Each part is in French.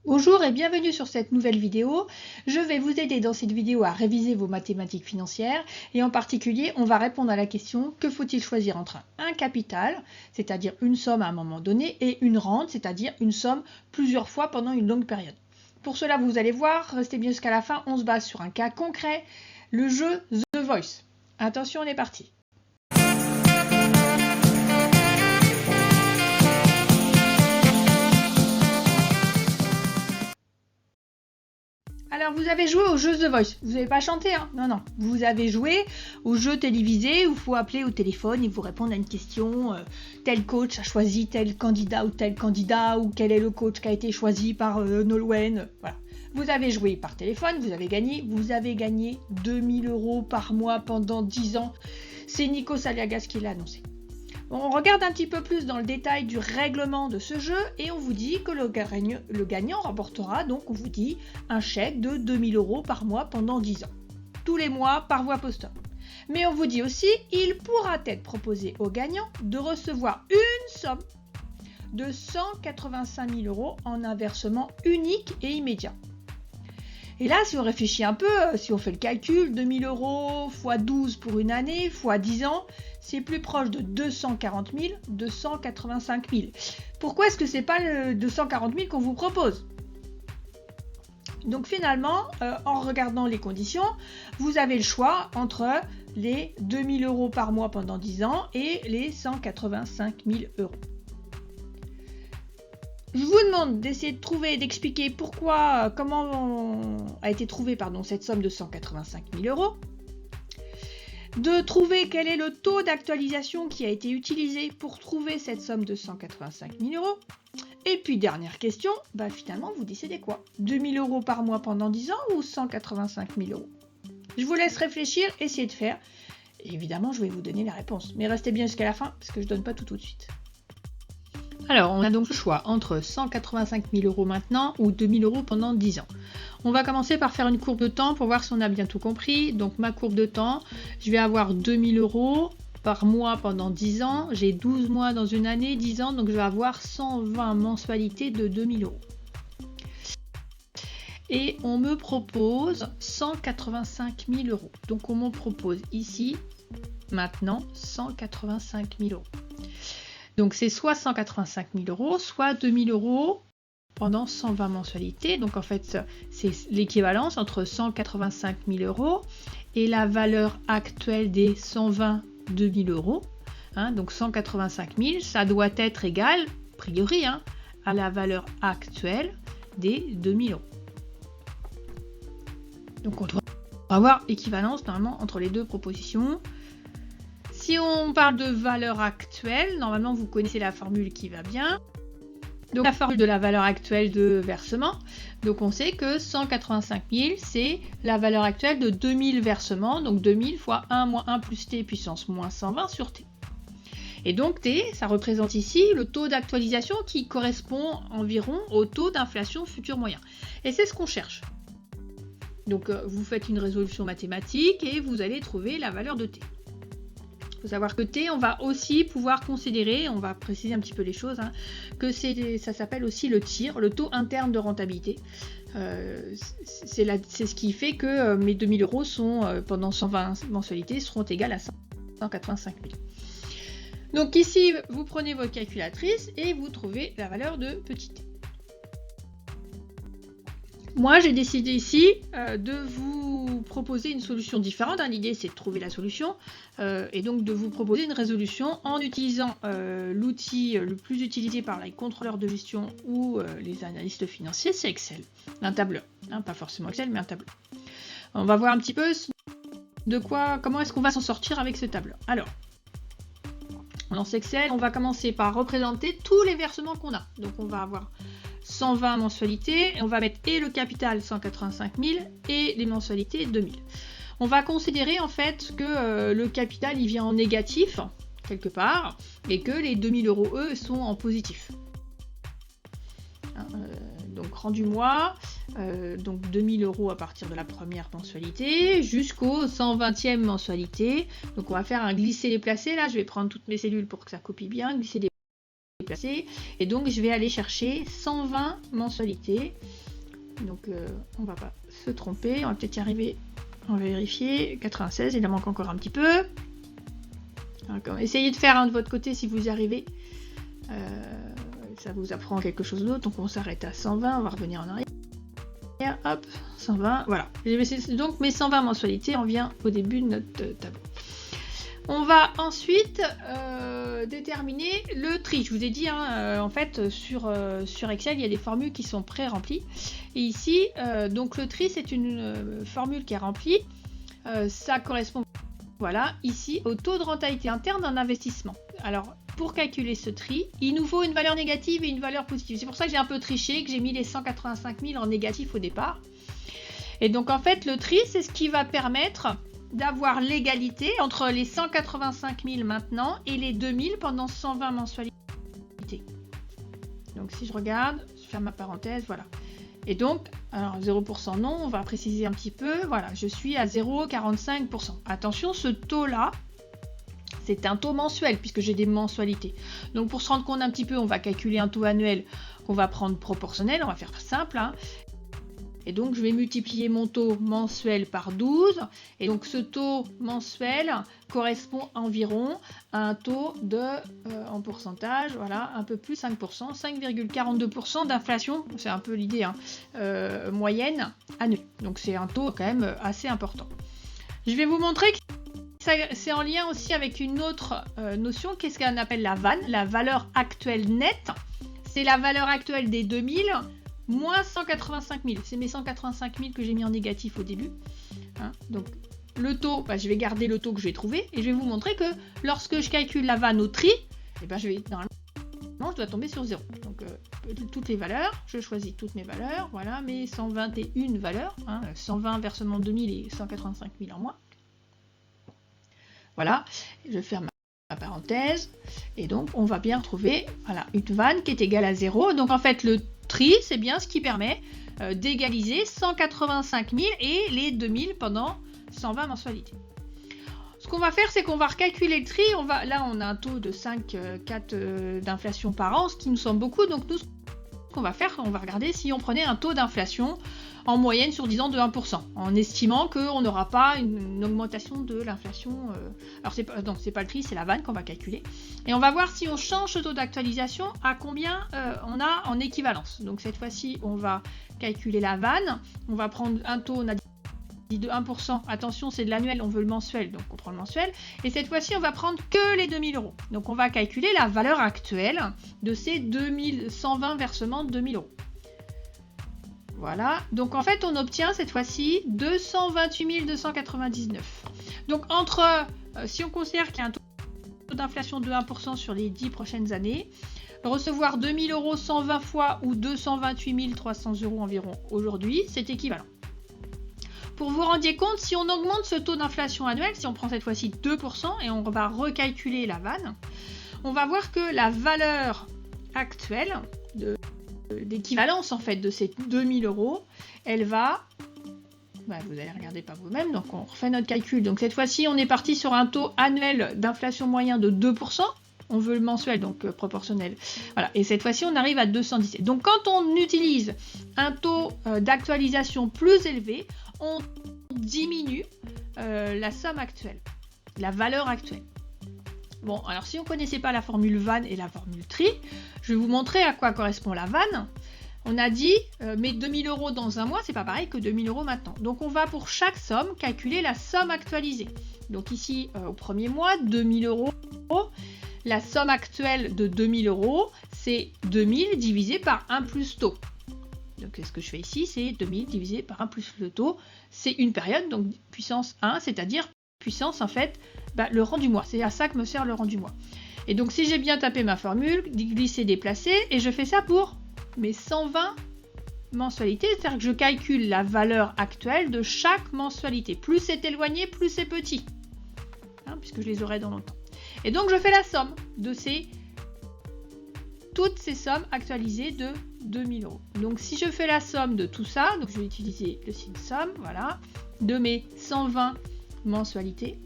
Bonjour et bienvenue sur cette nouvelle vidéo. Je vais vous aider dans cette vidéo à réviser vos mathématiques financières et en particulier, on va répondre à la question que faut-il choisir entre un capital, c'est-à-dire une somme à un moment donné, et une rente, c'est-à-dire une somme plusieurs fois pendant une longue période. Pour cela, vous allez voir, restez bien jusqu'à la fin, on se base sur un cas concret, le jeu The Voice. Attention, on est parti. Alors, vous avez joué au jeu The Voice. Vous n'avez pas chanté, hein? Non. Vous avez joué au jeu télévisé où il faut appeler au téléphone et vous répondre à une question. Tel coach a choisi tel candidat, ou quel est le coach qui a été choisi par Nolwenn. Voilà. Vous avez joué par téléphone, vous avez gagné 2000 € par mois pendant 10 ans. C'est Nico Saliagas qui l'a annoncé. On regarde un petit peu plus dans le détail du règlement de ce jeu et on vous dit que le gagnant remportera, donc on vous dit, un chèque de 2000 € par mois pendant 10 ans. Tous les mois par voie postale. Mais on vous dit aussi, il pourra être proposé au gagnant de recevoir une somme de 185 000 € en un versement unique et immédiat. Et là, si on réfléchit un peu, si on fait le calcul, 2000 € x 12 pour une année, x 10 ans, c'est plus proche de 240 000, 285 000. Pourquoi est-ce que c'est pas le 240 000 qu'on vous propose? Donc finalement, en regardant les conditions, vous avez le choix entre les 2000 € par mois pendant 10 ans et les 185 000 €. Je vous demande d'essayer de trouver, d'expliquer comment a été trouvée cette somme de 185 000 €, de trouver quel est le taux d'actualisation qui a été utilisé pour trouver cette somme de 185 000 €. Et puis dernière question, finalement vous décidez quoi? 2000 € par mois pendant 10 ans ou 185 000 €? Je vous laisse réfléchir, essayer de faire. Et évidemment, je vais vous donner la réponse. Mais restez bien jusqu'à la fin parce que je ne donne pas tout de suite. Alors, on a donc le choix entre 185 000 € maintenant ou 2000 € pendant 10 ans. On va commencer par faire une courbe de temps pour voir si on a bien tout compris. Donc, ma courbe de temps, je vais avoir 2000 € par mois pendant 10 ans. J'ai 12 mois dans une année, 10 ans, donc je vais avoir 120 mensualités de 2000 €. Et on me propose 185 000 €. Donc, on me propose ici, maintenant, 185 000 €. Donc c'est soit 185 000 €, soit 2000 € pendant 120 mensualités. Donc en fait, c'est l'équivalence entre 185 000 € et la valeur actuelle des 120 2000 €. Donc 185 000, ça doit être égal, a priori, à la valeur actuelle des 2000 €. Donc on doit avoir équivalence normalement entre les deux propositions. Si on parle de valeur actuelle, normalement vous connaissez la formule qui va bien. Donc la formule de la valeur actuelle de versement. Donc on sait que 185 000 c'est la valeur actuelle de 2000 versements. Donc 2000 fois 1 moins 1 plus t puissance moins 120 sur t. Et donc t, ça représente ici le taux d'actualisation qui correspond environ au taux d'inflation futur moyen. Et c'est ce qu'on cherche. Donc vous faites une résolution mathématique et vous allez trouver la valeur de t. Il faut savoir que T, on va aussi pouvoir considérer, on va préciser un petit peu les choses, que ça s'appelle aussi le TIR, le taux interne de rentabilité. C'est ce qui fait que mes 2000 € sont, pendant 120 mensualités, seront égales à 185 000. Donc ici, vous prenez votre calculatrice et vous trouvez la valeur de petit t. Moi, j'ai décidé ici de vous proposer une solution différente. L'idée, c'est de trouver la solution et donc de vous proposer une résolution en utilisant l'outil le plus utilisé par les contrôleurs de gestion ou les analystes financiers, c'est Excel. Un tableur, pas forcément Excel, mais un tableur. On va voir un petit peu comment est-ce qu'on va s'en sortir avec ce tableur. Alors, on lance Excel, on va commencer par représenter tous les versements qu'on a. Donc, on va avoir 120 mensualités, on va mettre et le capital 185 000 et les mensualités 2000. On va considérer en fait que le capital il vient en négatif quelque part et que les 2000 € eux sont en positif. Donc rendu mois, donc 2000 € à partir de la première mensualité jusqu'au 120e mensualité. Donc on va faire un glisser-déplacer. Là je vais prendre toutes mes cellules pour que ça copie bien, glisser-déplacer. Et donc je vais aller chercher 120 mensualités Donc on va pas se tromper, on va peut-être y arriver. On va vérifier. 96, il en manque encore un petit peu. Essayez de faire un de votre côté si vous y arrivez. Ça vous apprend quelque chose d'autre. Donc on s'arrête à 120, on va revenir en arrière. Hop, 120, voilà. Donc mes 120 mensualités, on vient au début de notre tableau. On va ensuite déterminer le tri. Je vous ai dit, en fait, sur Excel, il y a des formules qui sont pré-remplies. Et ici, donc le tri, c'est une formule qui est remplie. Ça correspond, voilà, ici, au taux de rentabilité interne d'un investissement. Alors, pour calculer ce tri, il nous faut une valeur négative et une valeur positive. C'est pour ça que j'ai un peu triché, que j'ai mis les 185 000 en négatif au départ. Et donc, en fait, le tri, c'est ce qui va permettre d'avoir l'égalité entre les 185 000 maintenant et les 2000 pendant 120 mensualités. Donc, si je regarde, je ferme ma parenthèse, voilà. Et donc, alors 0% non, on va préciser un petit peu. Voilà, je suis à 0,45%. Attention, ce taux-là, c'est un taux mensuel puisque j'ai des mensualités. Donc pour se rendre compte un petit peu, on va calculer un taux annuel qu'on va prendre proportionnel. On va faire simple. Et donc je vais multiplier mon taux mensuel par 12. Et donc ce taux mensuel correspond environ à un taux de, en pourcentage, voilà, un peu plus 5%, 5,42% d'inflation. C'est un peu l'idée moyenne annuelle. Donc c'est un taux quand même assez important. Je vais vous montrer que c'est en lien aussi avec une autre notion, qu'est-ce qu'on appelle la VAN, la valeur actuelle nette. C'est la valeur actuelle des 2000 moins 185 000. C'est mes 185 000 que j'ai mis en négatif au début. Donc le taux, je vais garder le taux que je vais trouver et je vais vous montrer que lorsque je calcule la VAN au tri, normalement je dois tomber sur 0. Donc toutes les valeurs, je choisis toutes mes valeurs, voilà mes 121 valeurs, 120 versement 2000 et 185 000 en moins. Voilà, je ferme ma parenthèse et donc on va bien retrouver voilà, une VAN qui est égale à 0. Donc en fait le tri c'est bien ce qui permet d'égaliser 185 000 et les 2000 pendant 120 mensualités. Ce qu'on va faire c'est qu'on va recalculer le tri. Là on a un taux de 5,4 d'inflation par an, ce qui nous semble beaucoup. Donc nous ce qu'on va faire, on va regarder si on prenait un taux d'inflation en moyenne sur 10 ans de 1%, en estimant qu'on n'aura pas une augmentation de l'inflation. Alors c'est pas le tri, c'est la VAN qu'on va calculer. Et on va voir si on change ce taux d'actualisation, à combien on a en équivalence. Donc cette fois-ci, on va calculer la VAN. On va prendre un taux, on a dit de 1%. Attention, c'est de l'annuel, on veut le mensuel, donc on prend le mensuel. Et cette fois-ci, on va prendre que les 2000 euros. Donc on va calculer la valeur actuelle de ces 2120 versements de 2000 euros. Voilà, donc en fait on obtient cette fois-ci 228 299. Donc si on considère qu'il y a un taux d'inflation de 1% sur les 10 prochaines années, recevoir 2000 euros 120 fois ou 228 300 euros environ aujourd'hui, c'est équivalent. Pour vous rendiez compte, si on augmente ce taux d'inflation annuel, si on prend cette fois-ci 2% et on va recalculer la VAN, on va voir que la valeur actuelle d'équivalence en fait de ces 2000 euros, elle va, vous allez regarder par vous-même, donc on refait notre calcul. Donc cette fois-ci on est parti sur un taux annuel d'inflation moyen de 2%, on veut le mensuel donc proportionnel, voilà, et cette fois-ci on arrive à 217. Donc quand on utilise un taux d'actualisation plus élevé, on diminue la somme actuelle, la valeur actuelle. Bon, alors si on ne connaissait pas la formule VAN et la formule tri, je vais vous montrer à quoi correspond la VAN. On a dit, mais 2000 euros dans un mois, c'est pas pareil que 2000 euros maintenant. Donc on va pour chaque somme calculer la somme actualisée. Donc ici, au premier mois, 2000 euros. La somme actuelle de 2000 euros, c'est 2000 divisé par 1 plus taux. Donc ce que je fais ici, c'est 2000 divisé par 1 plus le taux. C'est une période, donc puissance 1, c'est-à-dire puissance en fait, le rang du mois. C'est à ça que me sert le rang du mois. Et donc si j'ai bien tapé ma formule, glisser, déplacer, et je fais ça pour mes 120 mensualités, c'est-à-dire que je calcule la valeur actuelle de chaque mensualité. Plus c'est éloigné, plus c'est petit, puisque je les aurai dans longtemps. Et donc je fais la somme de toutes ces sommes actualisées de 2000 euros. Donc si je fais la somme de tout ça, donc je vais utiliser le signe somme, voilà, de mes 120 mensualités.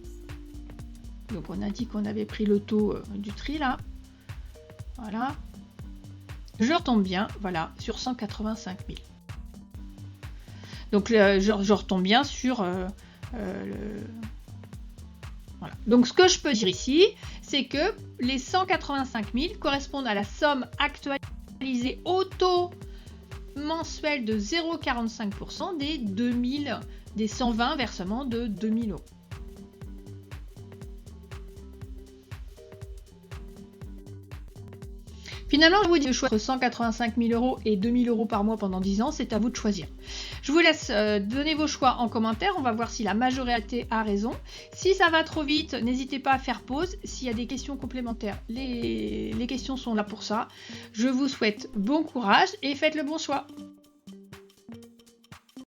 Donc on a dit qu'on avait pris le taux du tri là. Voilà. Je retombe bien, voilà, sur 185 000. Donc je retombe bien sur voilà. Donc ce que je peux dire ici, c'est que les 185 000 correspondent à la somme actualisée au taux mensuel de 0,45% des 120 versements de 2000 euros. Finalement, je vous dis le choix entre 185 000 euros et 2 000 euros par mois pendant 10 ans, c'est à vous de choisir. Je vous laisse donner vos choix en commentaire, on va voir si la majorité a raison. Si ça va trop vite, n'hésitez pas à faire pause. S'il y a des questions complémentaires, les questions sont là pour ça. Je vous souhaite bon courage et faites le bon choix.